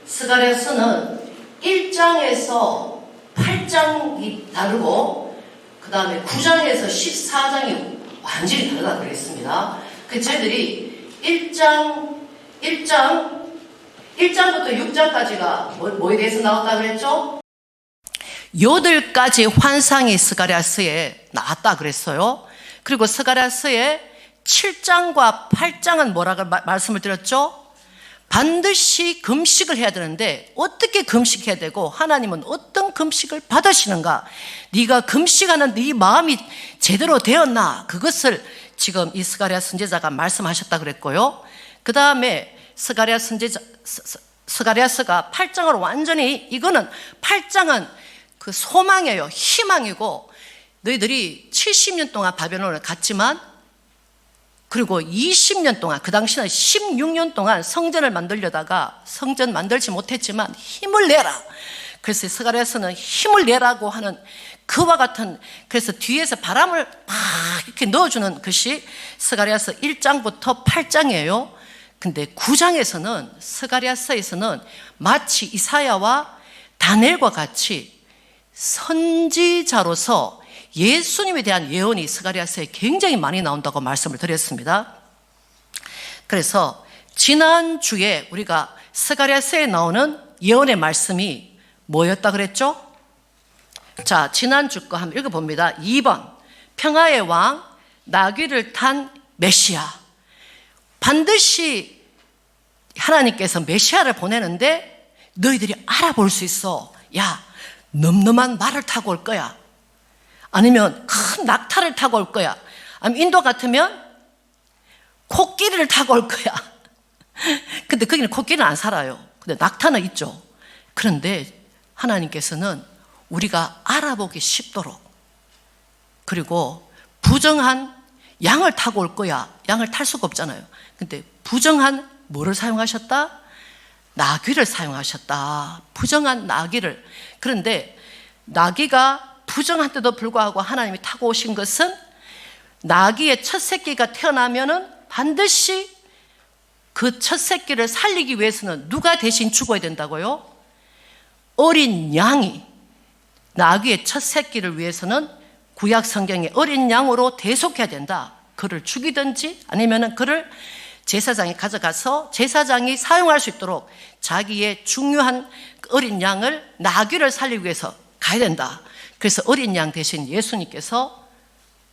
스가랴서는 1장에서 8장이 다르고 그 다음에 9장에서 14장이 완전히 다르다 그랬습니다. 그 저희들이 1장부터 6장까지가 뭐에 대해서 나왔다 그랬죠? 8가지 환상이 스가랴서에 나왔다 그랬어요. 그리고 스가랴서의 7장과 8장은 뭐라고 말씀을 드렸죠? 반드시 금식을 해야 되는데 어떻게 금식해야 되고 하나님은 어떤 금식을 받으시는가, 네가 금식하는 네 마음이 제대로 되었나, 그것을 지금 이 스가랴 선지자가 말씀하셨다 그랬고요. 그 다음에 스가랴서가 8장으로 완전히, 이거는 8장은 그 소망이에요. 희망이고, 너희들이 70년 동안 바벨론을 갔지만, 그리고 20년 동안, 그 당시는 16년 동안 성전을 만들려다가 성전 만들지 못했지만 힘을 내라. 그래서 스가랴서는 힘을 내라고 하는 그와 같은, 그래서 뒤에서 바람을 막 이렇게 넣어주는 것이 스가랴서 1장부터 8장이에요. 근데 9장에서는, 스가랴서에서는 마치 이사야와 다니엘과 같이 선지자로서 예수님에 대한 예언이 스가랴서에 굉장히 많이 나온다고 말씀을 드렸습니다. 그래서 지난주에 우리가 스가랴서에 나오는 예언의 말씀이 뭐였다 그랬죠? 자, 지난주 거 한번 읽어봅니다. 2번, 평화의 왕, 나귀를 탄 메시아. 반드시 하나님께서 메시아를 보내는데 너희들이 알아볼 수 있어. 야, 늠름한 말을 타고 올 거야. 아니면 큰 낙타를 타고 올 거야. 아니면 인도 같으면 코끼리를 타고 올 거야. 근데 거기는 코끼리는 안 살아요. 근데 낙타는 있죠. 그런데 하나님께서는 우리가 알아보기 쉽도록, 그리고 부정한 양을 타고 올 거야. 양을 탈 수가 없잖아요. 근데 부정한 뭐를 사용하셨다? 나귀를 사용하셨다. 부정한 나귀를. 그런데 나귀가 부정한데도 불구하고 하나님이 타고 오신 것은, 나귀의 첫 새끼가 태어나면은 반드시 그 첫 새끼를 살리기 위해서는 누가 대신 죽어야 된다고요? 어린 양이, 나귀의 첫 새끼를 위해서는 구약 성경에 어린 양으로 대속해야 된다. 그를 죽이든지 아니면은 그를 제사장이 가져가서 제사장이 사용할 수 있도록 자기의 중요한 어린 양을, 나귀를 살리기 위해서 가야 된다. 그래서 어린 양 대신 예수님께서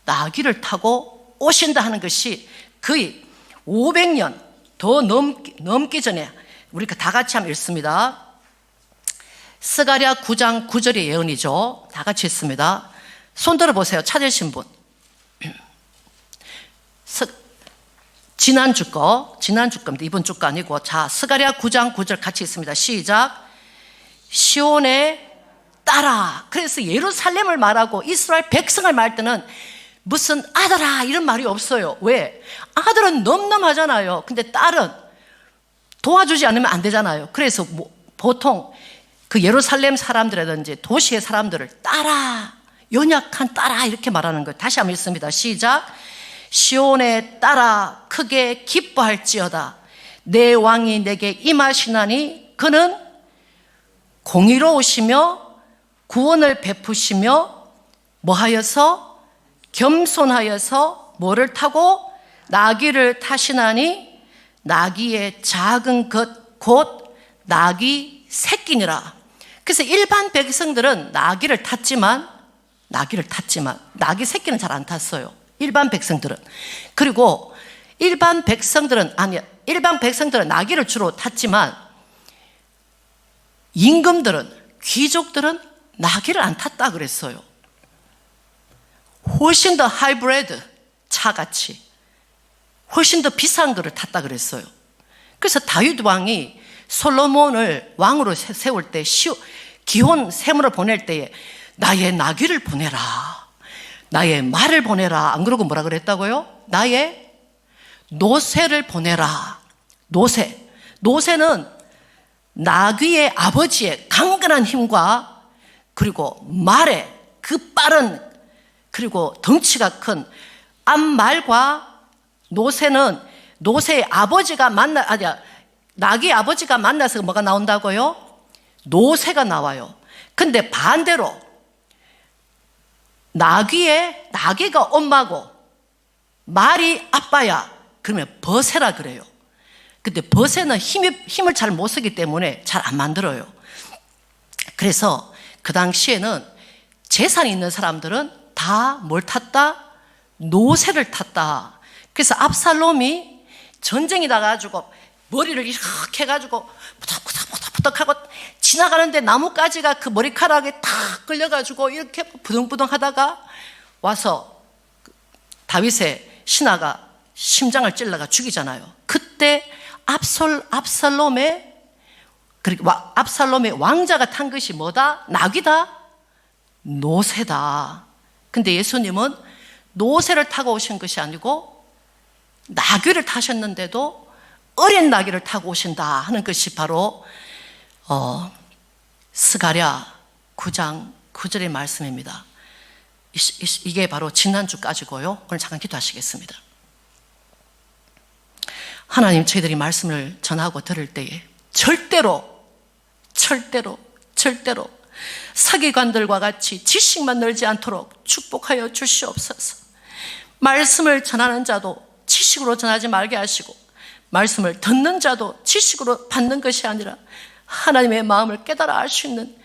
나귀를 타고 오신다 하는 것이 거의 500년 더 넘기 전에 우리가 다 같이 한번 읽습니다. 스가랴 9장 9절의 예언이죠. 다 같이 읽습니다. 손 들어보세요. 찾으신 분. 지난주 겁니다. 이번 주 거 아니고. 자, 스가랴 9장 9절 같이 읽습니다. 시작. 시온의 딸아. 그래서 예루살렘을 말하고 이스라엘 백성을 말할 때는 무슨 아들아 이런 말이 없어요. 왜? 아들은 넘넘하잖아요. 근데 딸은 도와주지 않으면 안 되잖아요. 그래서 보통 그 예루살렘 사람들이라든지 도시의 사람들을 딸아, 연약한 딸아 이렇게 말하는 거예요. 다시 한번 읽습니다. 시작. 시온의 딸아 크게 기뻐할지어다. 내 왕이 내게 임하시나니 그는 공의로우시며 구원을 베푸시며 뭐하여서? 겸손하여서 뭐를 타고? 나귀를 타시나니 나귀의 작은 것 곧 나귀 새끼니라. 그래서 일반 백성들은 나귀를 탔지만 나귀 새끼는 잘 안 탔어요. 일반 백성들은. 그리고 일반 백성들은 나귀를 주로 탔지만 임금들은, 귀족들은 나귀를 안 탔다 그랬어요. 훨씬 더 하이브리드 차같이 훨씬 더 비싼 거를 탔다 그랬어요. 그래서 다윗 왕이 솔로몬을 왕으로 세울 때 기혼 세무를 보낼 때에 나의 나귀를 보내라, 나의 말을 보내라. 안 그러고 뭐라 그랬다고요? 나의 노새를 보내라. 노새는 나귀의 아버지의 강건한 힘과 그리고 말의 그 빠른, 그리고 덩치가 큰 암말과 노새의 아버지가 나귀 아버지가 만나서 뭐가 나온다고요? 노새가 나와요. 근데 반대로 나귀가 엄마고 말이 아빠야. 그러면 버새라 그래요. 근데 버새는 힘을 잘 못 쓰기 때문에 잘 안 만들어요. 그래서 그 당시에는 재산이 있는 사람들은 다 뭘 탔다? 노새를 탔다. 그래서 압살롬이 전쟁이 나가지고 머리를 이렇게 해가지고 부덕부덕 하고 지나가는데 나뭇가지가 그 머리카락에 탁 끌려가지고 이렇게 부둥부둥 하다가 와서 다윗의 신하가 심장을 찔러가 죽이잖아요. 그때 압살롬의 왕자가 탄 것이 뭐다? 나귀다? 노새다. 근데 예수님은 노새를 타고 오신 것이 아니고 나귀를 타셨는데도 어린 나귀를 타고 오신다 하는 것이 바로 스가랴 9장 9절의 말씀입니다. 이게 바로 지난주까지고요. 오늘 잠깐 기도하시겠습니다. 하나님, 저희들이 말씀을 전하고 들을 때에 절대로 사기관들과 같이 지식만 늘지 않도록 축복하여 주시옵소서. 말씀을 전하는 자도 지식으로 전하지 말게 하시고 말씀을 듣는 자도 지식으로 받는 것이 아니라 하나님의 마음을 깨달아 알 수 있는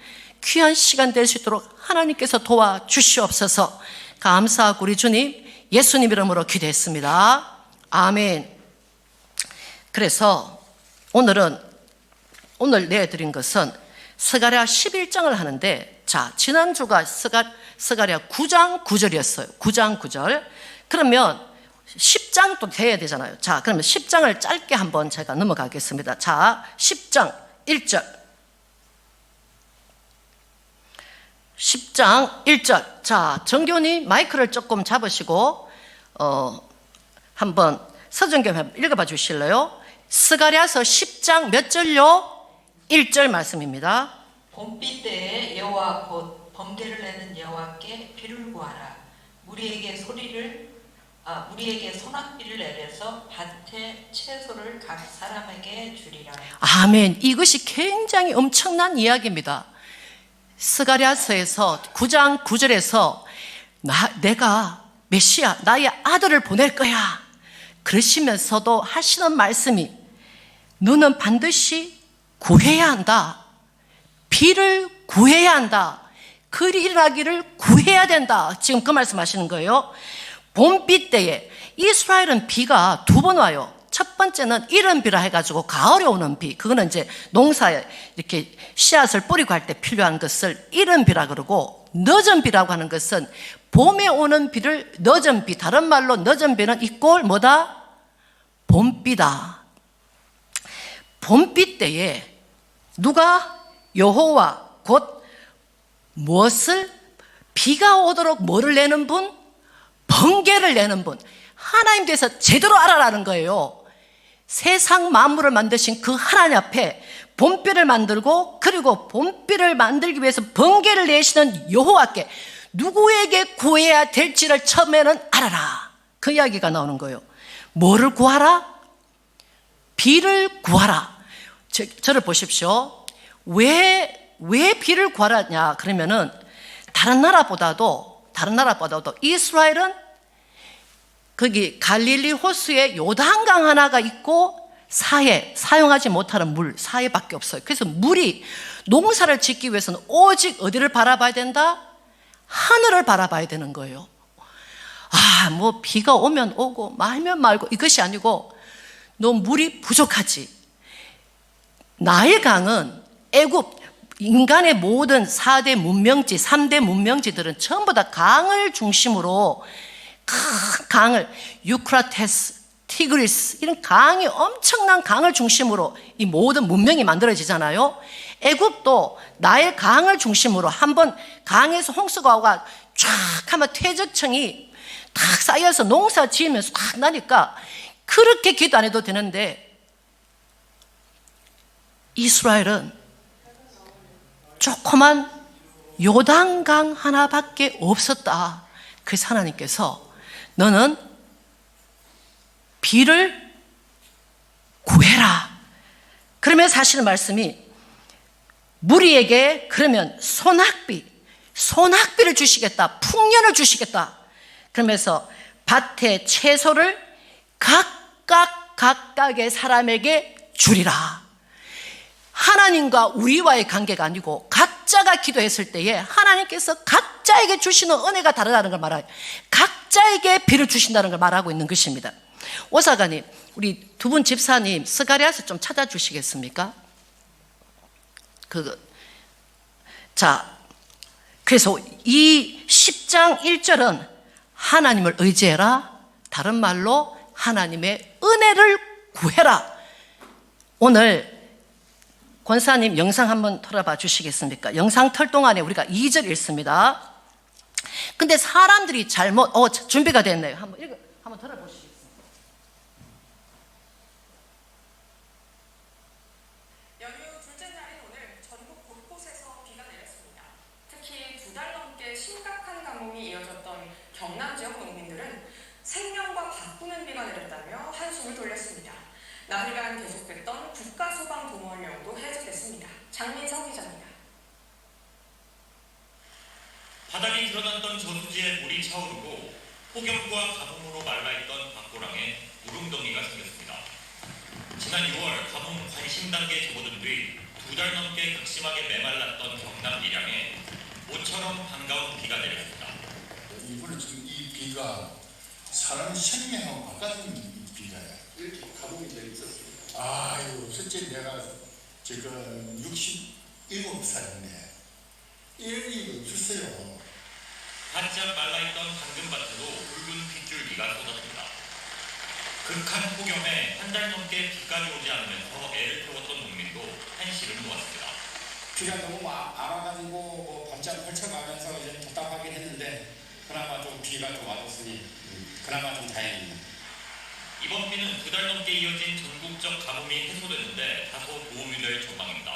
귀한 시간 될 수 있도록 하나님께서 도와주시옵소서. 감사하고 우리 주님 예수님 이름으로 기도했습니다. 아멘. 그래서 오늘 내드린 것은 스가랴 11장을 하는데, 자, 지난주가 스가랴 9장 9절이었어요. 9장 9절. 그러면 10장도 돼야 되잖아요. 자, 그러면 10장을 짧게 한번 제가 넘어가겠습니다. 자, 10장 1절. 10장 1절. 자, 정교님 마이크를 조금 잡으시고 한번 서정겸 읽어봐 주실래요? 스가랴서 10장 몇 절요? 1절 말씀입니다. 봄비 때에 여호와 곧 번개를 내는 여호와께 비를 구하라. 우리에게 소낙비를 내려서 밭에 채소를 각 사람에게 주리라. 아멘. 이것이 굉장히 엄청난 이야기입니다. 스가랴서에서 9장 9절에서 내가 메시아 나의 아들을 보낼 거야 그러시면서도 하시는 말씀이 너는 반드시 구해야 한다. 비를 구해야 한다. 그리 일어나기를 구해야 된다. 지금 그 말씀하시는 거예요. 봄비 때에 이스라엘은 비가 두 번 와요. 첫 번째는 이른 비라 해가지고 가을에 오는 비, 그거는 이제 농사에 이렇게 씨앗을 뿌리고 할 때 필요한 것을 이른 비라 그러고, 늦은 비라고 하는 것은 봄에 오는 비를 늦은 비, 다른 말로 늦은 비는 이꼴 뭐다? 봄비다. 봄비 때에 누가 여호와 곧 무엇을 비가 오도록 뭐를 내는 분? 번개를 내는 분. 하나님께서 제대로 알아라는 거예요. 세상 만물을 만드신 그 하나님 앞에 봄비를 만들고, 그리고 봄비를 만들기 위해서 번개를 내시는 여호와께 누구에게 구해야 될지를 처음에는 알아라. 그 이야기가 나오는 거예요. 뭐를 구하라? 비를 구하라. 저를 보십시오. 왜 비를 구하라냐? 그러면은 다른 나라보다도 이스라엘은 거기 갈릴리 호수에 요단강 하나가 있고 사용하지 못하는 물 사해밖에 없어요. 그래서 물이 농사를 짓기 위해서는 오직 어디를 바라봐야 된다? 하늘을 바라봐야 되는 거예요. 뭐 비가 오면 오고 말면 말고 이것이 아니고 너 물이 부족하지. 나일강은 애굽 인간의 모든 4대 문명지, 3대 문명지들은 전부 다 강을 중심으로 큰 강을, 유프라테스, 티그리스, 이런 강이, 엄청난 강을 중심으로 이 모든 문명이 만들어지잖아요. 애굽도 나일 강을 중심으로 한번 강에서 홍수가 오고 쫙 하면 퇴적층이 탁 쌓여서 농사 지으면서 탁 나니까 그렇게 기도 안 해도 되는데, 이스라엘은 조그만 요단강 하나밖에 없었다. 그래서 하나님께서 너는 비를 구해라. 그러면서 하시는 말씀이 무리에게 그러면 소낙비를 주시겠다. 풍년을 주시겠다. 그러면서 밭의 채소를 각각의 사람에게 주리라. 하나님과 우리와의 관계가 아니고 각자가 기도했을 때에 하나님께서 각자에게 주시는 은혜가 다르다는 걸 말해요. 각자에게 비를 주신다는 걸 말하고 있는 것입니다. 오사가님, 우리 두 분 집사님 스가랴서 좀 찾아주시겠습니까? 자, 그래서 이 10장 1절은 하나님을 의지해라. 다른 말로 하나님의 은혜를 구해라. 오늘 권사님 영상 한번 돌아봐 주시겠습니까? 영상 틀 동안에 우리가 2절 읽습니다. 근데 사람들이 준비가 됐네요. 한번 들어보시겠습니다. 연휴 둘째 날인 오늘 전국 곳곳에서 비가 내렸습니다. 특히 2달 넘게 심각한 가뭄이 이어졌던 경남 지역 농민들은 생명과 바꾸는 비가 내렸다며 한숨을 돌렸습니다. 나흘간 계속됐던 국가소방동원령도 해제됐습니다. 장민성 기자입니다. 바닥이 드러났던 저수지에 물이 차오르고 폭염과 가뭄으로 말라있던 밭고랑에 구름덩이가 생겼습니다. 지난 6월 가뭄 관심 단계에 접어든 뒤 2달 넘게 극심하게 메말랐던 경남 밀양에 모처럼 반가운 비가 내렸습니다. 이번에 지금 이 비가 사람 생명하고 바꿔주는 비가요. 이렇게 가뭄이 돼 있었습니다. 아유, 첫째 내가 지금 67살인데 이런 일이 없었어요. 바짝 말라있던 당근밭에도 붉은 빗줄기가 쏟아집니다. 극한 폭염에 한 달 넘게 비까지 오지 않으면서 애를 태웠던 농민도 한시를 놓았습니다. 비가 너무 안 와가지고 뭐 밤잠 펼쳐가면서 이제 답답하긴 했는데 그나마 좀 비가 좀 와줬으니 그나마 좀 다행입니다. 이번 비는 2달 넘게 이어진 전국적 가뭄이 해소됐는데 다소 도움이 될 전망입니다.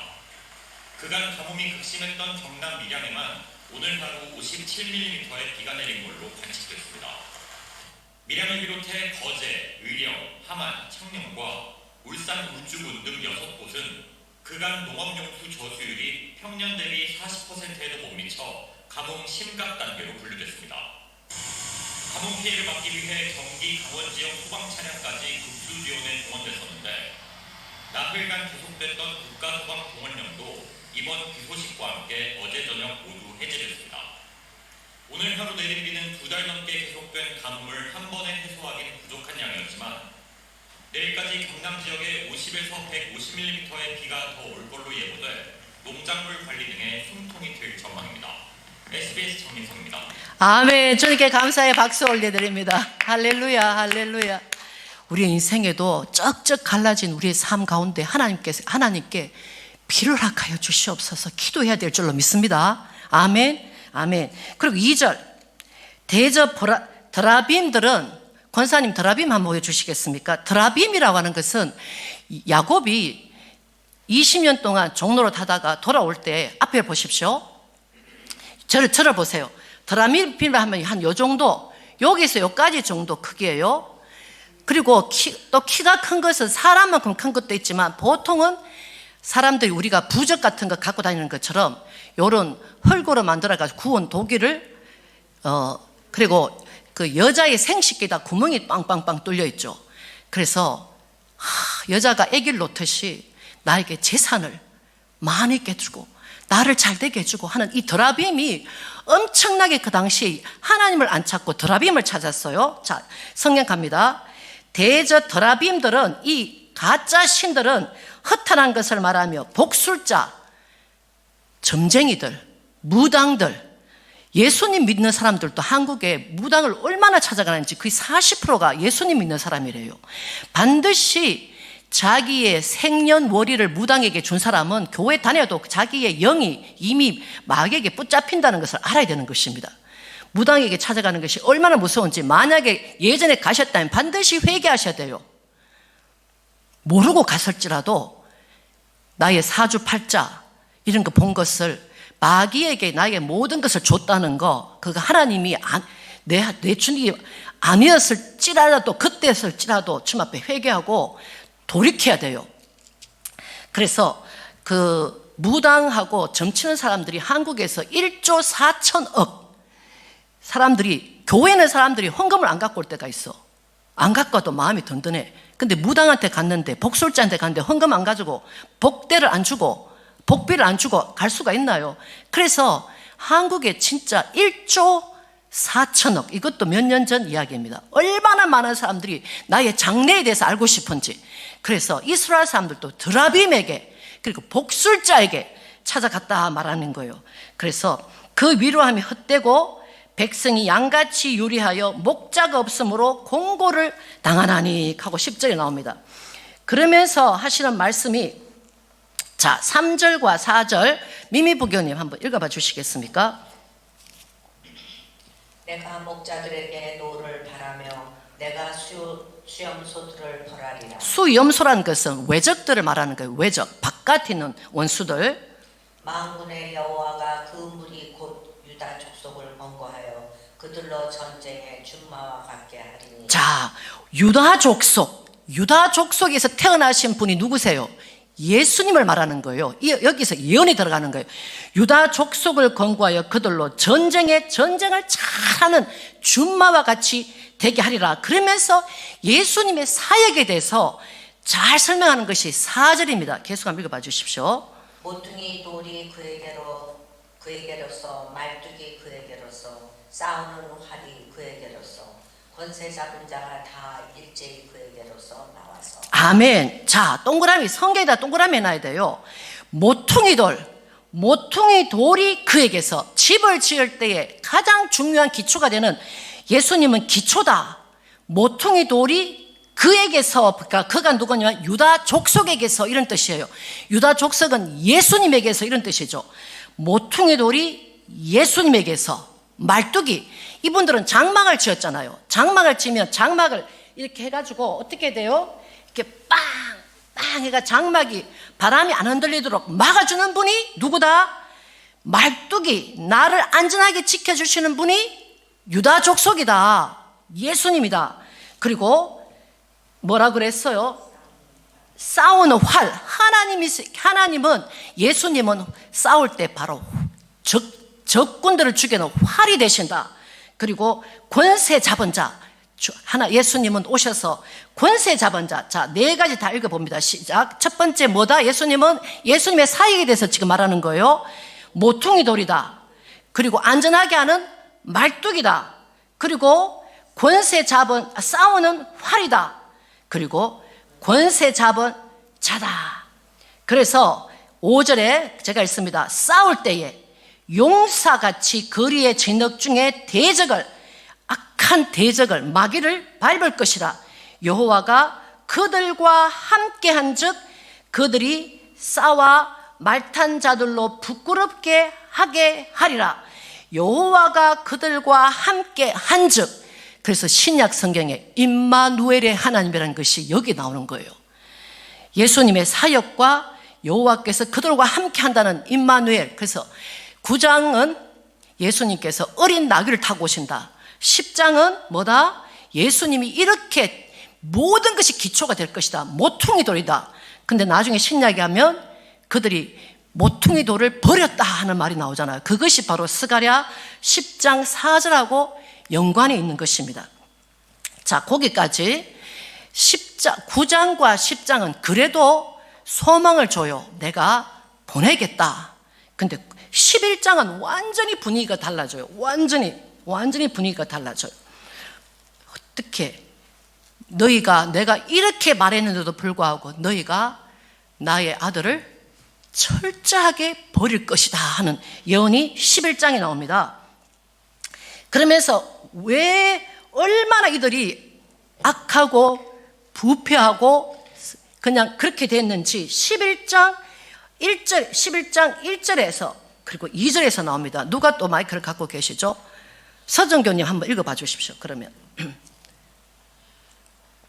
그간 가뭄이 극심했던 경남 밀양에만 오늘 하루 57mm의 비가 내린 걸로 관측됐습니다. 밀양을 비롯해 거제, 의령, 함안, 창녕과 울산 울주군 등 6곳은 그간 농업용수 저수율이 평년 대비 40%에도 못 미쳐 가뭄 심각 단계로 분류됐습니다. 가뭄 피해를 막기 위해 경기, 강원 지역 소방 차량까지 급수 지원에 동원됐었는데 나흘간 계속됐던 국가소방 동원령도 이번 비 소식과 함께 어제 저녁 모두 해제됐습니다. 오늘 하루 내린 비는 2달 넘게 계속된 가뭄을 한 번에 해소하기는 부족한 양이었지만 내일까지 경남 지역에 50에서 150mm의 비가 더 올 걸로 예보돼 농작물 관리 등에 숨통이 트일 전망입니다. SBS 정민성입니다. 아멘. 주님께 감사의 박수 올려드립니다. 할렐루야, 할렐루야. 우리의 인생에도 쩍쩍 갈라진 우리의 삶 가운데 하나님께 비를 허락하여 주시옵소서 기도해야 될 줄로 믿습니다. 아멘, 아멘. 그리고 2절 대저 드라빔들은 권사님 드라빔 한번 보여주시겠습니까? 드라빔이라고 하는 것은 야곱이 20년 동안 종로로 타다가 돌아올 때 앞에 보십시오. 저를 보세요. 드라빔 하면 한 요 정도, 여기서 요까지 정도 크기예요. 그리고 또 키가 큰 것은 사람만큼 큰 것도 있지만 보통은 사람들이 우리가 부적 같은 거 갖고 다니는 것처럼 요런 흙으로 만들어가지고 구운 도기를 그리고 그 여자의 생식기에다 구멍이 빵빵빵 뚫려 있죠. 그래서 여자가 아기를 놓듯이 나에게 재산을 많이 있게 해주고 나를 잘되게 해주고 하는 이 드라빔이 엄청나게 그 당시 하나님을 안 찾고 드라빔을 찾았어요. 자, 성경 갑니다. 대저 드라빔들은 이 가짜 신들은 허탄한 것을 말하며 복술자, 점쟁이들, 무당들, 예수님 믿는 사람들도 한국에 무당을 얼마나 찾아가는지 거의 40%가 예수님 믿는 사람이래요. 반드시 자기의 생년월일을 무당에게 준 사람은 교회 다녀도 자기의 영이 이미 마귀에게 붙잡힌다는 것을 알아야 되는 것입니다. 무당에게 찾아가는 것이 얼마나 무서운지 만약에 예전에 가셨다면 반드시 회개하셔야 돼요. 모르고 갔을지라도 나의 사주팔자 이런 거 본 것을 마귀에게 나의 모든 것을 줬다는 거 그거 하나님이 내 주님이 아니었을지라도 그때였을지라도 주님 앞에 회개하고 돌이켜야 돼요. 그래서 그 무당하고 점치는 사람들이 한국에서 1조 4천억 사람들이, 교회는 사람들이 헌금을 안 갖고 올 때가 있어. 안 갖고 와도 마음이 든든해. 근데 무당한테 갔는데, 복술자한테 갔는데 헌금 안 가지고 복대를 안 주고 복비를 안 주고 갈 수가 있나요? 그래서 한국에 진짜 1조 4천억, 이것도 몇 년 전 이야기입니다. 얼마나 많은 사람들이 나의 장래에 대해서 알고 싶은지. 그래서 이스라엘 사람들도 드라빔에게 그리고 복술자에게 찾아갔다 말하는 거예요. 그래서 그 위로함이 헛되고 백성이 양같이 유리하여 목자가 없으므로 공고를 당하나니 하고 10절에 나옵니다. 그러면서 하시는 말씀이, 자 3절과 4절 미미 부교님 한번 읽어봐 주시겠습니까? 내가 목자들에게 노를 바라며 내가 수염소들을 벌하리라. 수염소라는 것은 외적들을 말하는 거예요. 외적, 바깥에 있는 원수들. 만군의 여호와가 그 무리 곧 유다 족속을 권고하여 그들로 전쟁에 준마와 같게 하리니. 자, 유다 족속에서 태어나신 분이 누구세요? 예수님을 말하는 거예요. 여기서 예언이 들어가는 거예요. 유다 족속을 권고하여 그들로 전쟁을 잘하는 준마와 같이 되게 하리라. 그러면서 예수님의 사역에 대해서 잘 설명하는 것이 4절입니다. 계속 한번 읽어봐 주십시오. 모퉁이 돌이 그에게로서 말뚝이 그에게로서 싸우는 활이 그에게로서 권세 잡은 자가 다 일제히 그에게로서 나와서. 아멘. 자, 동그라미, 성경에다 동그라미 해놔야 돼요. 모퉁이 돌이 그에게서, 집을 지을 때에 가장 중요한 기초가 되는, 예수님은 기초다. 모퉁이 돌이 그에게서, 그러니까 그가 누구냐면 유다 족속에게서, 이런 뜻이에요. 유다 족속은 예수님에게서, 이런 뜻이죠. 모퉁이 돌이 예수님에게서, 말뚝이, 이분들은 장막을 지었잖아요. 장막을 지으면 장막을 이렇게 해가지고 어떻게 돼요? 이렇게 빵 해가 장막이 바람이 안 흔들리도록 막아주는 분이 누구다? 말뚝이, 나를 안전하게 지켜주시는 분이 유다 족속이다. 예수님이다. 그리고 뭐라 그랬어요? 싸우는 활. 하나님은, 예수님은 싸울 때 바로 적군들을 죽여놓은 활이 되신다. 그리고 권세 잡은 자, 예수님은 오셔서 권세 잡은 자, 자, 4가지 다 읽어봅니다. 시작. 첫 번째 뭐다? 예수님의 사역에 대해서 지금 말하는 거예요. 모퉁이 돌이다. 그리고 안전하게 하는 말뚝이다. 그리고 권세 잡은, 싸우는 활이다. 그리고 권세 잡은 자다. 그래서 5절에 제가 읽습니다. 싸울 때에 용사같이 거리의 진흙 중에 악한 대적을, 마귀를 밟을 것이라. 여호와가 그들과 함께한즉 그들이 싸워 말탄 자들로 부끄럽게 하게 하리라. 여호와가 그들과 함께한즉, 그래서 신약 성경에 임마누엘의 하나님이라는 것이 여기 나오는 거예요. 예수님의 사역과 여호와께서 그들과 함께한다는 임마누엘. 그래서 9장은 예수님께서 어린 나귀를 타고 오신다. 10장은 뭐다? 예수님이 이렇게 모든 것이 기초가 될 것이다. 모퉁이 돌이다. 근데 나중에 신약에 하면 그들이 모퉁이 돌을 버렸다 하는 말이 나오잖아요. 그것이 바로 스가랴 10장 4절하고 연관이 있는 것입니다. 자, 거기까지 9장과 10장은 그래도 소망을 줘요. 내가 보내겠다. 근데 11장은 완전히 분위기가 달라져요. 완전히 분위기가 달라져요. 어떻게 내가 이렇게 말했는데도 불구하고 너희가 나의 아들을 철저하게 버릴 것이다 하는 예언이 11장에 나옵니다. 그러면서 왜 얼마나 이들이 악하고 부패하고 그냥 그렇게 됐는지 11장 1절에서 그리고 2절에서 나옵니다. 누가 또 마이크를 갖고 계시죠? 서정교님 한번 읽어봐 주십시오. 그러면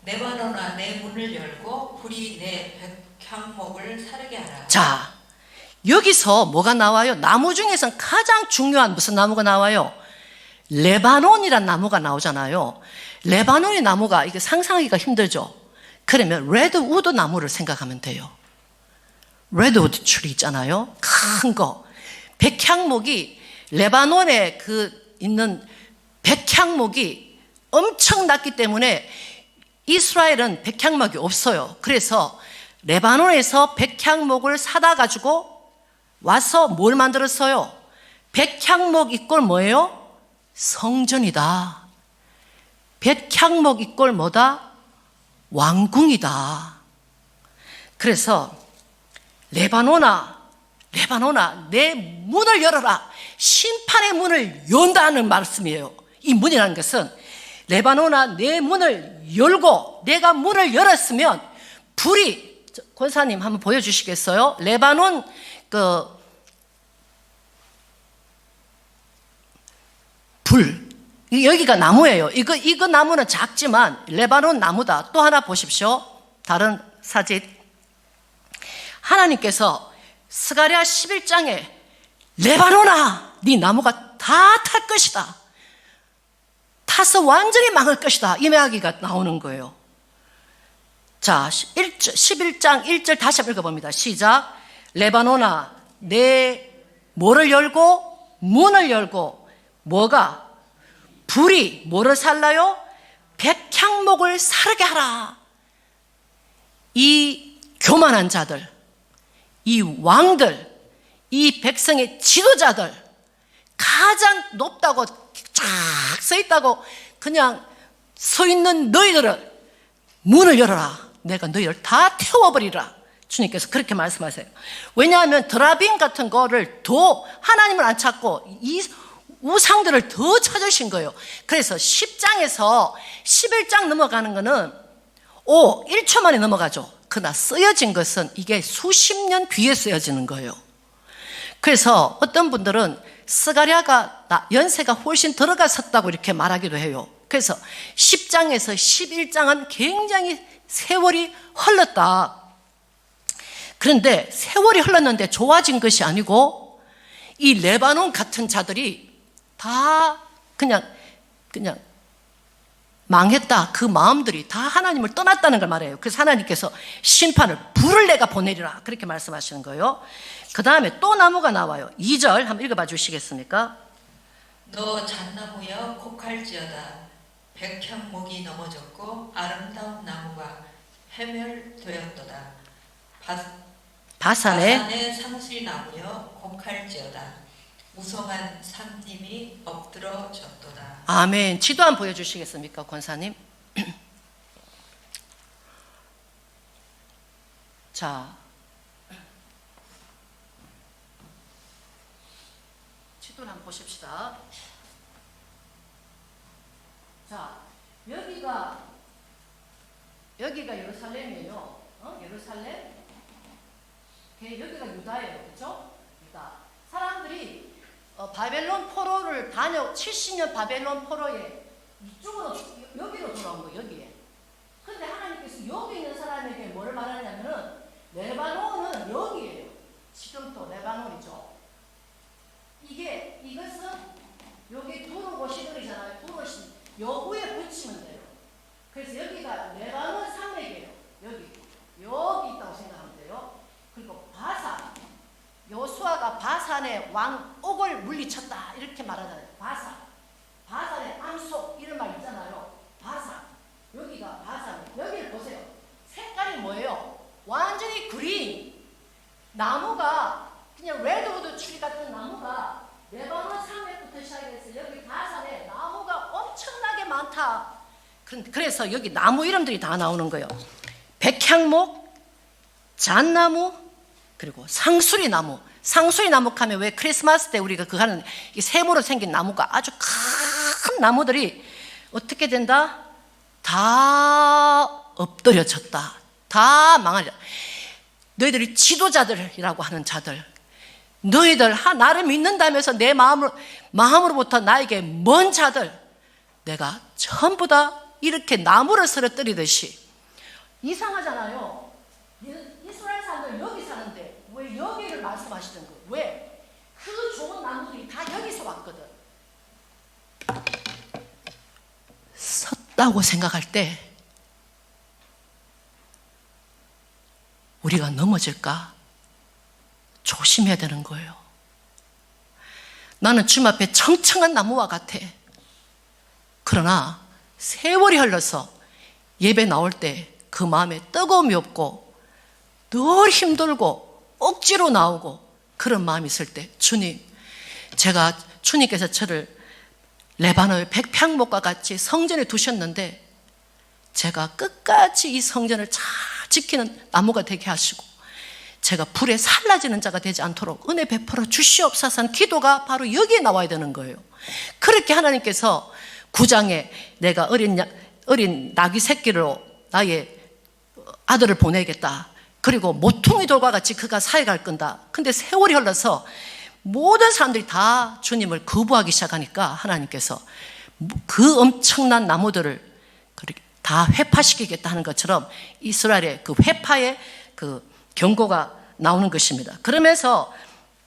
레바논아 내 문을 열고 불이 내 백향목을 사르게 하라. 자, 여기서 뭐가 나와요? 나무 중에서 가장 중요한 무슨 나무가 나와요? 레바논이란 나무가 나오잖아요. 레바논의 나무가 이게 상상하기가 힘들죠. 그러면 레드우드 나무를 생각하면 돼요. 레드우드 추리 있잖아요. 큰 거. 백향목이 레바논에 있는 백향목이 엄청났기 때문에 이스라엘은 백향목이 없어요. 그래서 레바논에서 백향목을 사다 가지고 와서 뭘 만들었어요? 백향목 이꼴 뭐예요? 성전이다. 백향목 이꼴 뭐다? 왕궁이다. 그래서 레바논아 내 문을 열어라. 심판의 문을 연다는 말씀이에요. 이 문이라는 것은 레바논아 내 문을 열고 내가 문을 열었으면 불이, 권사님 한번 보여주시겠어요? 레바논 불, 여기가 나무예요. 이거 나무는 작지만 레바논 나무다. 또 하나 보십시오. 다른 사진. 하나님께서 스가랴 11장에 레바논아 네 나무가 다 탈 것이다. 타서 완전히 망할 것이다. 이 이야기가 나오는 거예요. 자, 11장 1절 다시 한번 읽어봅니다. 시작. 레바논아 내 뭐를 열고 문을 열고 뭐가? 불이 뭐를 살라요? 백향목을 사르게 하라. 이 교만한 자들, 이 왕들, 이 백성의 지도자들, 가장 높다고 쫙 서 있다고 그냥 서 있는 너희들은 문을 열어라. 내가 너희를 다 태워버리라. 주님께서 그렇게 말씀하세요. 왜냐하면 드라빔 같은 거를 더 하나님을 안 찾고 이 우상들을 더 찾으신 거예요. 그래서 10장에서 11장 넘어가는 거는 1초 만에 넘어가죠. 그러나 쓰여진 것은 이게 수십 년 뒤에 쓰여지는 거예요. 그래서 어떤 분들은 스가랴가 연세가 훨씬 들어갔었다고 이렇게 말하기도 해요. 그래서 10장에서 11장은 굉장히 세월이 흘렀다. 그런데 세월이 흘렀는데 좋아진 것이 아니고 이 레바논 같은 자들이 다 그냥 망했다. 그 마음들이 다 하나님을 떠났다는 걸 말해요. 그래서 하나님께서 심판을 불을 내가 보내리라 그렇게 말씀하시는 거예요. 그 다음에 또 나무가 나와요. 2절 한번 읽어봐 주시겠습니까? 너 잣나무여 곡할지어다. 백향목이 넘어졌고 아름다운 나무가 해멸되었도다. 바산의 상실나무여 곡할지어다. 무성한 산림이 엎드러졌도다. 아멘. 지도 한번 보여주시겠습니까, 권사님? 자, 지도를 한번 보십시다. 자, 여기가 예루살렘이에요. 예루살렘. 여기가 유다예요, 그렇죠? 유다. 사람들이 바벨론 포로를 70년 바벨론 포로에 이쪽으로 여기로 돌아온 거예요. 여기에. 근데 하나님께서 여기 있는 사람에게 뭐를 말하냐면은 레바논은 여기예요. 지금도 레바논이죠. 이것은 여기 두르고 시들이잖아요. 두르시 요 위에 붙이면 돼요. 그래서 여기가 레바논 산맥이에요. 여기 있다고 생각하면 돼요. 그리고 바산. 여수아가 바산의 왕 옥을 물리쳤다 이렇게 말하잖아요. 바산의 암속 이런 말 있잖아요. 바산. 여기가 바산. 여기를 보세요. 색깔이 뭐예요? 완전히 그린. 나무가 그냥 레드우드 추리 같은 나무가 레바논 산맥부터 시작해서 여기 바산에 나무가 엄청나게 많다. 그래서 여기 나무 이름들이 다 나오는 거예요. 백향목, 잣나무, 그리고 상수리나무. 상수리나무 하면 왜 크리스마스 때 우리가 그거 하는 이 세모로 생긴 나무가 아주 큰 나무들이 어떻게 된다? 다 엎드려졌다. 다 망하리라. 너희들이 지도자들이라고 하는 자들, 너희들 나를 믿는다면서 내 마음으로부터 나에게 먼 자들, 내가 전부 다 이렇게 나무를 쓰러뜨리듯이. 이상하잖아요. 이스라엘 사람들 여기 사는데 왜 여기를 말씀하시는 거예요? 왜? 그 좋은 나무들이 다 여기서 왔거든. 섰다고 생각할 때 우리가 넘어질까? 조심해야 되는 거예요. 나는 주님 앞에 청청한 나무와 같아. 그러나 세월이 흘러서 예배 나올 때 그 마음에 뜨거움이 없고 늘 힘들고 억지로 나오고 그런 마음이 있을 때, 주님, 제가 주님께서 저를 레바논의 백향목과 같이 성전에 두셨는데 제가 끝까지 이 성전을 잘 지키는 나무가 되게 하시고 제가 불에 살라지는 자가 되지 않도록 은혜 베풀어 주시옵소서 하는 기도가 바로 여기에 나와야 되는 거예요. 그렇게 하나님께서 9장에 내가 어린 나귀 새끼로 나의 아들을 보내겠다. 그리고 모퉁이 돌과 같이 그가 사역할 건다. 근데 세월이 흘러서 모든 사람들이 다 주님을 거부하기 시작하니까 하나님께서 그 엄청난 나무들을 다 회파시키겠다 하는 것처럼 이스라엘의 그 회파의 그 경고가 나오는 것입니다. 그러면서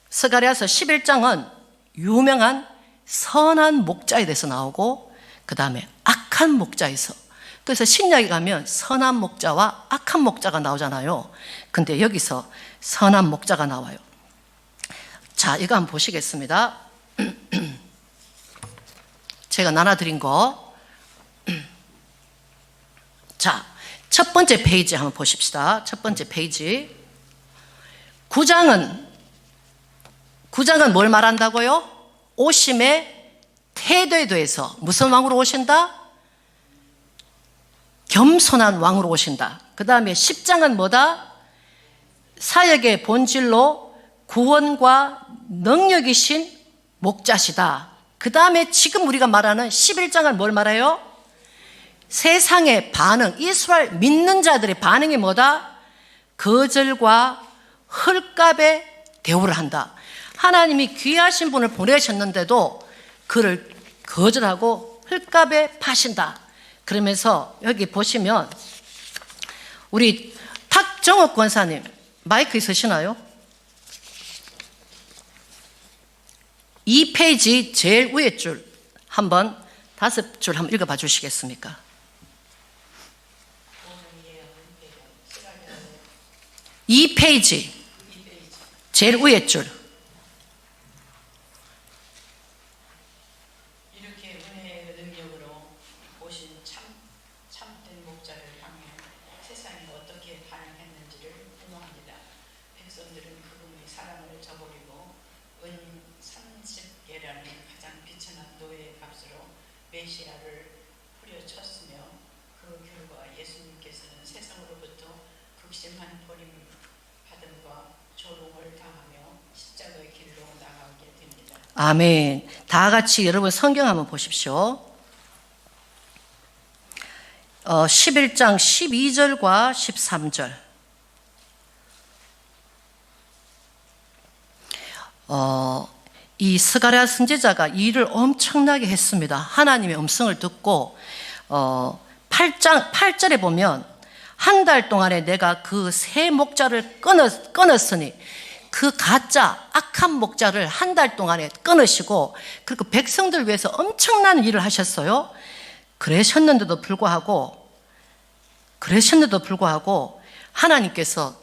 스가랴서 11장은 유명한 선한 목자에 대해서 나오고 그 다음에 악한 목자에서, 그래서 신약에 가면 선한 목자와 악한 목자가 나오잖아요. 근데 여기서 선한 목자가 나와요. 자, 이거 한번 보시겠습니다. 제가 나눠드린 거. 자, 첫 번째 페이지 한번 보십시다. 첫 번째 페이지. 9장은 뭘 말한다고요? 오심의 태도에 대해서. 무슨 왕으로 오신다? 겸손한 왕으로 오신다. 그 다음에 10장은 뭐다? 사역의 본질로 구원과 능력이신 목자시다. 그 다음에 지금 우리가 말하는 11장은 뭘 말해요? 세상의 반응, 이스라엘 믿는 자들의 반응이 뭐다? 거절과 헐값의 대우를 한다. 하나님이 귀하신 분을 보내셨는데도 그를 거절하고 헐값에 파신다. 그러면서 여기 보시면 우리 탁정옥 권사님 마이크 있으시나요? 2페이지 제일 위에 줄 한번 5줄 한번 읽어봐 주시겠습니까? 2페이지 제일 위에 줄. 이렇게 은혜의 능력으로 오신 참된 목자를 향해 세상이 어떻게 반응했는지를 분노합니다. 백성들은 그분의 사랑을 저버리고 은 30개라는 가장 비천한 노예의 값으로 메시아를 후려쳤으며 그 결과 예수님께서는 세상으로부터 극심한 버림받음과 조롱을 당하며 십자가의 길로 나가게 됩니다. 아멘. 다 같이 여러분 성경 한번 보십시오. 11장 12절과 13절. 이 스가랴 선지자가 일을 엄청나게 했습니다. 하나님의 음성을 듣고 8절에 보면 한 달 동안에 내가 그 새 목자를 끊었으니 그 가짜 악한 목자를 한 달 동안에 끊으시고 그리고 백성들 위해서 엄청난 일을 하셨어요. 그러셨는데도 불구하고 하나님께서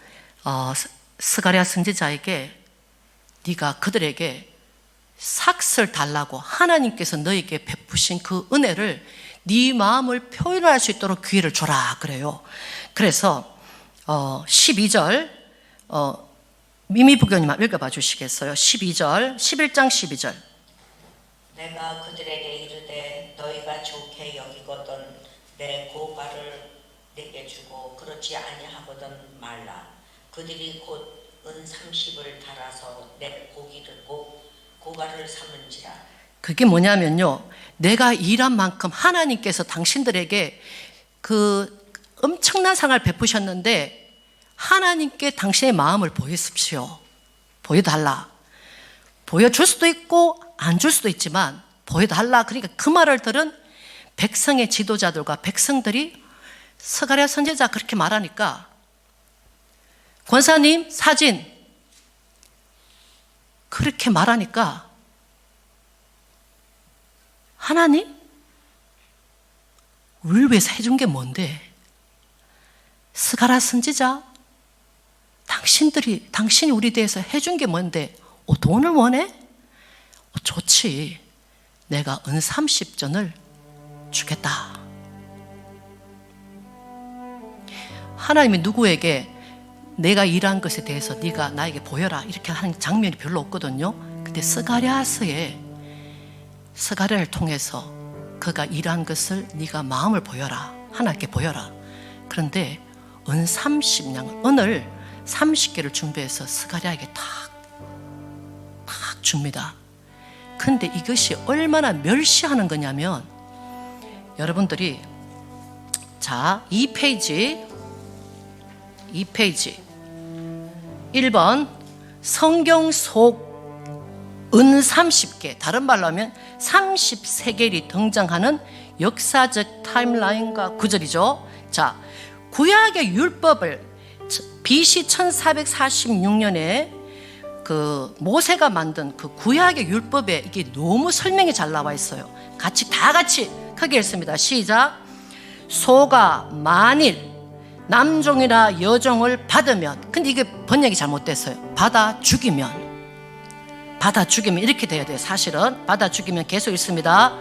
스가랴 선지자에게 네가 그들에게 삭슬 달라고 하나님께서 너에게 베푸신 그 은혜를 네 마음을 표현할 수 있도록 기회를 줘라 그래요. 그래서 12절 미미 부교님 읽어봐 주시겠어요? 12절 11장 12절. 내가 그들에게 이르되 너희가 좋게 여기거든 내 고가를 내게 주고 그렇지 아니하거든 말라. 그들이 곧 은 30을 달아서 내 고가를 삼은지라. 그게 뭐냐면요, 내가 일한 만큼 하나님께서 당신들에게 그 엄청난 상을 베푸셨는데 하나님께 당신의 마음을 보여주십시오. 보여달라. 보여줄 수도 있고 안 줄 수도 있지만 보여달라. 그러니까 그 말을 들은 백성의 지도자들과 백성들이 스가랴 선지자 그렇게 말하니까 권사님 사진 그렇게 말하니까 하나님? 우리를 위해서 해준 게 뭔데? 스가랴 선지자? 당신 당신이 우리 대해서 해준 게 뭔데 돈을 원해? 좋지. 내가 은 30전을 주겠다. 하나님이 누구에게 내가 일한 것에 대해서 네가 나에게 보여라 이렇게 하는 장면이 별로 없거든요. 근데 스가랴를 통해서 그가 일한 것을 네가 마음을 보여라. 하나님께 보여라. 그런데 은 30냥을, 은을 30개를 준비해서 스가랴에게 탁 줍니다. 근데 이것이 얼마나 멸시하는 거냐면, 여러분들이 자, 2페이지 1번 성경 속 은 30개, 다른 말로 하면 33개일이 등장하는 역사적 타임라인과 구절이죠. 자, 구약의 율법을 BC 1446년에 그 모세가 만든 그 구약의 율법에 이게 너무 설명이 잘 나와 있어요. 다 같이 크게 읽습니다. 시작. 소가 만일 남종이나 여종을 받으면, 근데 이게 번역이 잘못됐어요. 받아 죽이면 이렇게 돼야 돼요. 사실은 받아 죽이면 계속 있습니다.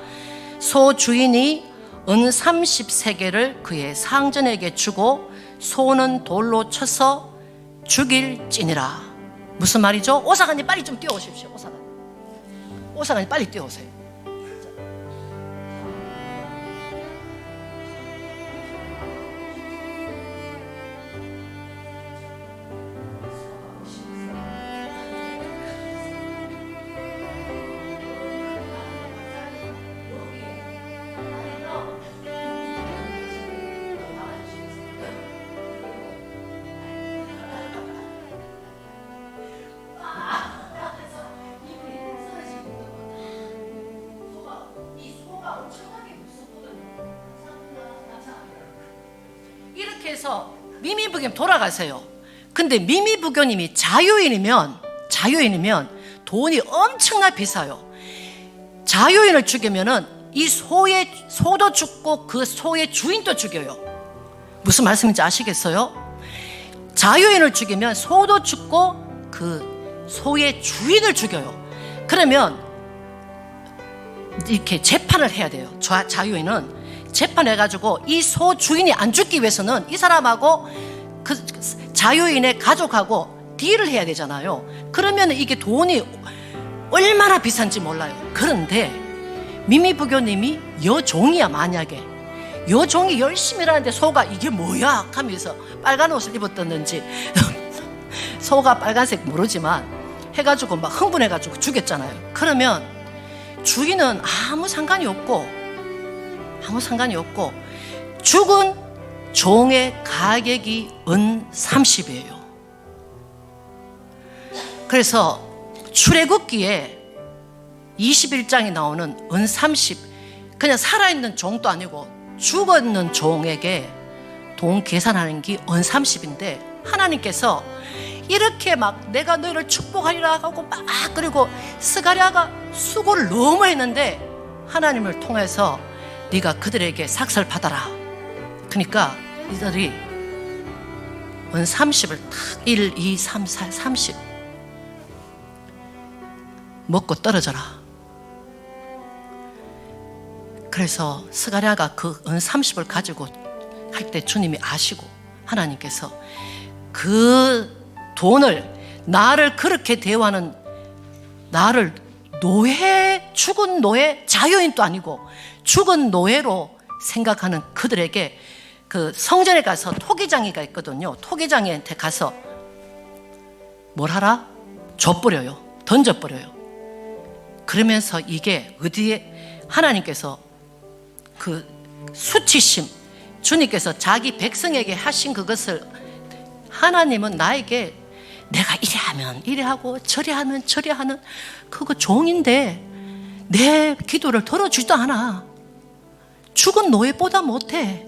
소 주인이 은 30세겔을 그의 상전에게 주고 소는 돌로 쳐서 죽일지니라. 무슨 말이죠? 오사관님 빨리 좀 뛰어오십시오. 오사관님 빨리 뛰어오세요. 이렇게 해서 미미부교님 돌아가세요. 근데 미미부교님이 자유인이면 돈이 엄청나 비싸요. 자유인을 죽이면은 이 소도 죽고 그 소의 주인도 죽여요. 무슨 말씀인지 아시겠어요? 자유인을 죽이면 소도 죽고 그 소의 주인을 죽여요. 그러면 이렇게 재판을 해야 돼요. 자유인은 재판해가지고 이 소 주인이 안 죽기 위해서는 이 사람하고 그 자유인의 가족하고 딜을 해야 되잖아요. 그러면 이게 돈이 얼마나 비싼지 몰라요. 그런데 미미부교님이 여종이야. 만약에 여종이 열심히 일하는데 소가 이게 뭐야 하면서 빨간 옷을 입었던지 소가 빨간색 모르지만 해가지고 막 흥분해가지고 죽였잖아요. 그러면 주인은 아무 상관이 없고 죽은 종의 가격이 은 30이에요. 그래서 출애굽기에 21장에 나오는 은 30, 그냥 살아있는 종도 아니고 죽었는 종에게 돈 계산하는 게 은 30인데, 하나님께서 이렇게 막 내가 너희를 축복하리라 하고 막, 그리고 스가랴가 수고를 너무 했는데 하나님을 통해서 네가 그들에게 삭설 받아라. 그러니까 이들이 은 30을 탁 1, 2, 3, 4, 30 먹고 떨어져라. 그래서 스가랴가 그 은 30을 가지고 할 때 주님이 아시고 하나님께서 그 돈을 나를 그렇게 대우하는, 나를 죽은 노예, 자유인도 아니고 죽은 노예로 생각하는 그들에게 그 성전에 가서 토기장이가 있거든요. 토기장이한테 가서 뭘 하라? 줘버려요. 던져버려요. 그러면서 이게 어디에 하나님께서 그 수치심, 주님께서 자기 백성에게 하신 그것을, 하나님은 나에게 내가 이래 하면 이래 하고 저래 하면 저래 하는 그거 종인데 내 기도를 들어주지도 않아. 죽은 노예보다 못해.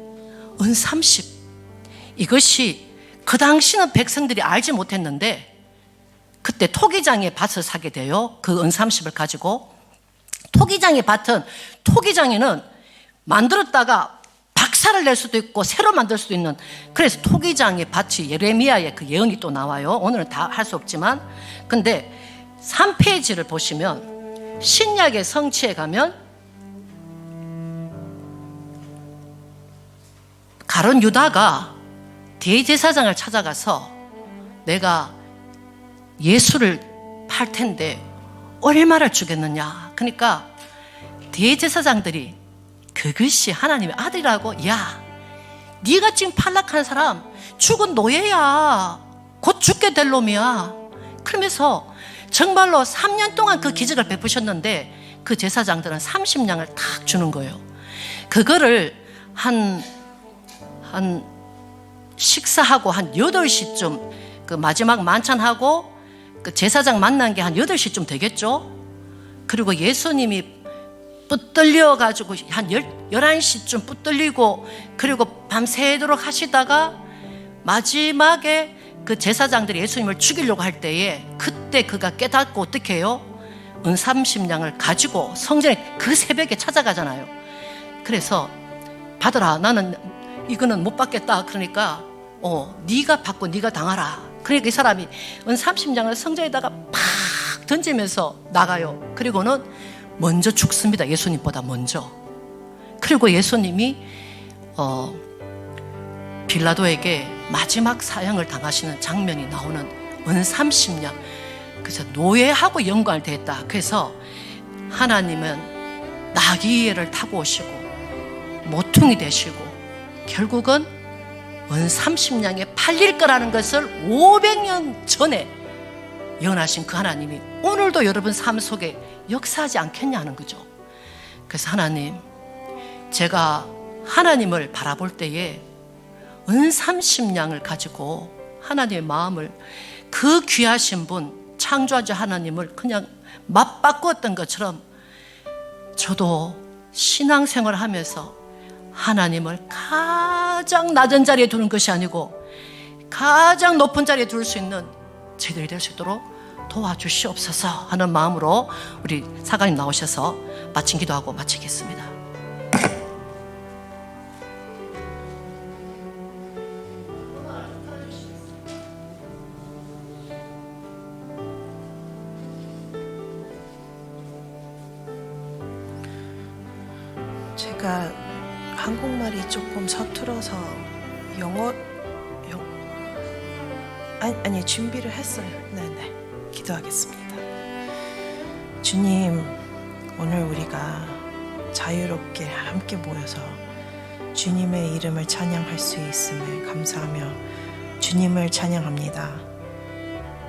은 30. 이것이 그 당시는 백성들이 알지 못했는데 그때 토기장의 밭을 사게 돼요. 그 은 30을 가지고. 토기장의 밭은 토기장에는 만들었다가 박살을 낼 수도 있고 새로 만들 수도 있는, 그래서 토기장의 밭이 예레미야의 그 예언이 또 나와요. 오늘은 다 할 수 없지만. 근데 3페이지를 보시면 신약의 성취에 가면 가룟 유다가 대제사장을 찾아가서 내가 예수를 팔 텐데 얼마를 주겠느냐. 그러니까 대제사장들이 그것이 하나님의 아들이라고, 야, 네가 지금 팔락한 사람 죽은 노예야, 곧 죽게 될 놈이야. 그러면서 정말로 3년 동안 그 기적을 베푸셨는데 그 제사장들은 30냥을 탁 주는 거예요. 그거를 한 식사하고 한 8시쯤 그 마지막 만찬하고 그 제사장 만난 게 한 8시쯤 되겠죠. 그리고 예수님이 붙들려 가지고 한 11시쯤 붙들리고 그리고 밤새도록 하시다가 마지막에 그 제사장들이 예수님을 죽이려고 할 때에 그때 그가 깨닫고 어떻게 해요? 은 30냥을 가지고 성전에 그 새벽에 찾아가잖아요. 그래서 받으라, 나는 이거는 못 받겠다. 그러니까 네가 받고 네가 당하라. 그러니까 이 사람이 은 30냥을 성전에다가 팍 던지면서 나가요. 그리고는 먼저 죽습니다. 예수님보다 먼저. 그리고 예수님이 빌라도에게 마지막 사형을 당하시는 장면이 나오는 은 30냥. 그래서 노예하고 연관을 대했다. 그래서 하나님은 나귀를 타고 오시고 모퉁이 되시고 결국은 은 30냥에 팔릴 거라는 것을 500년 전에 예언하신 그 하나님이 오늘도 여러분 삶 속에 역사하지 않겠냐는 거죠. 그래서 하나님, 제가 하나님을 바라볼 때에 은 30냥을 가지고 하나님의 마음을, 그 귀하신 분 창조하신 하나님을 그냥 맞바꾸었던 것처럼 저도 신앙생활을 하면서 하나님을 가장 낮은 자리에 두는 것이 아니고 가장 높은 자리에 둘 수 있는 저희들이 될 수 있도록 도와주시옵소서 하는 마음으로 우리 사관님 나오셔서 마침 기도하고 마치겠습니다. 제가 한국말이 조금 서툴어서 아니 준비를 했어요. 네네, 기도하겠습니다. 주님, 오늘 우리가 자유롭게 함께 모여서 주님의 이름을 찬양할 수 있음을 감사하며 주님을 찬양합니다.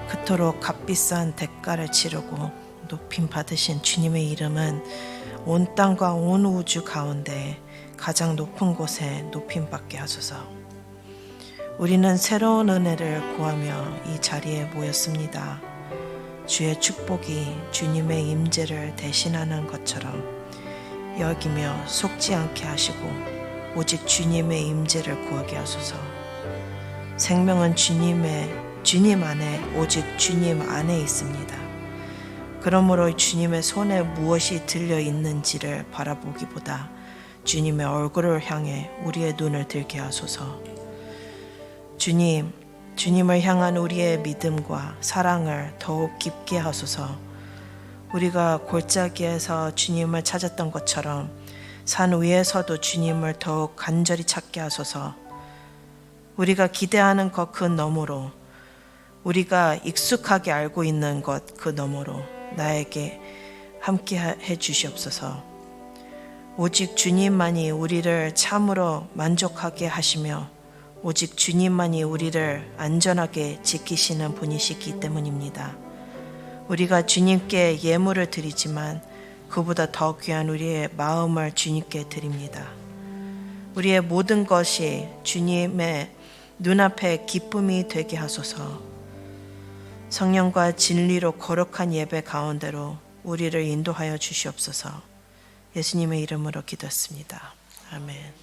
그토록 값비싼 대가를 치르고 높임 받으신 주님의 이름은 온 땅과 온 우주 가운데 가장 높은 곳에 높임 받게 하소서. 우리는 새로운 은혜를 구하며 이 자리에 모였습니다. 주의 축복이 주님의 임재를 대신하는 것처럼 여기며 속지 않게 하시고 오직 주님의 임재를 구하게 하소서. 생명은 주님 안에, 오직 주님 안에 있습니다. 그러므로 주님의 손에 무엇이 들려 있는지를 바라보기보다 주님의 얼굴을 향해 우리의 눈을 들게 하소서. 주님을 향한 우리의 믿음과 사랑을 더욱 깊게 하소서. 우리가 골짜기에서 주님을 찾았던 것처럼 산 위에서도 주님을 더욱 간절히 찾게 하소서. 우리가 기대하는 것 그 너머로, 우리가 익숙하게 알고 있는 것 그 너머로 나에게 함께 해 주시옵소서. 오직 주님만이 우리를 참으로 만족하게 하시며 오직 주님만이 우리를 안전하게 지키시는 분이시기 때문입니다. 우리가 주님께 예물을 드리지만 그보다 더 귀한 우리의 마음을 주님께 드립니다. 우리의 모든 것이 주님의 눈앞에 기쁨이 되게 하소서. 성령과 진리로 거룩한 예배 가운데로 우리를 인도하여 주시옵소서. 예수님의 이름으로 기도했습니다. 아멘.